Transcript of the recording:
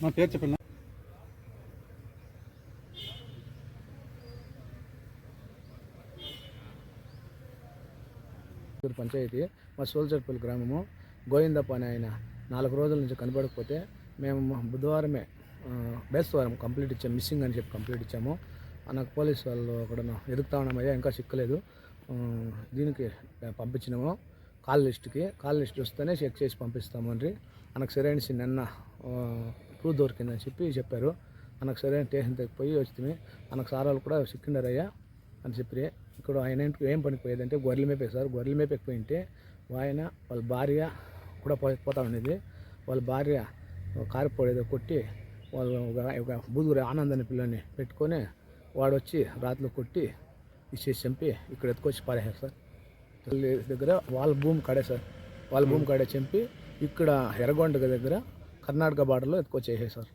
నా పేరు చెప్పండి. పంచాయతీ మా సోల్చర్పల్లి గ్రామము. గోవిందప్ప అని ఆయన 4 రోజుల నుంచి కనపడకపోతే మేము బుధవారమే బేస్తవారం కంప్లీట్ ఇచ్చాము. మిస్సింగ్ అని చెప్పి కంప్లీట్ ఇచ్చాము. నాకు పోలీసు వాళ్ళు కూడా ఎదుగుతా ఉన్నామయ్యా, ఇంకా చిక్కలేదు. దీనికి పంపించినాము కాల్ లిస్ట్ వస్తేనే చెక్ చేసి పంపిస్తాము అని మనకు సరైన నిన్న ప్రూఫ్ దొరికిందని చెప్పారు. మనకు సరైన స్టేషన్ పోయి వస్తుంది. మనకు సార్ వాళ్ళు కూడా చిక్కిండారయ్యా అని చెప్పి. ఇక్కడ ఆయన ఏం పనికి పోయేదంటే గొర్రెలు మేపే సార్. గొర్రెలు మేపకపోయింటే ఆయన వాళ్ళ భార్య కూడా పోతా ఉండేది. వాళ్ళ భార్య కారిపోయేదో కొట్టి వాళ్ళు ఒక బూదుగురి ఆనందాన్ని పిల్లని పెట్టుకొని వాడు వచ్చి రాత్రిలో కొట్టి ఇచ్చేసి చంపి ఇక్కడ ఎత్తుకొచ్చి పారేశారు సార్. దగ్గర వాళ్ళ భూమి కాడే సార్. వాళ్ళ భూమి కాడే చంపి ఇక్కడ ఎర్రగొండ దగ్గర కర్ణాటక బార్డర్లో ఎత్తుకొచ్చేసారు సార్.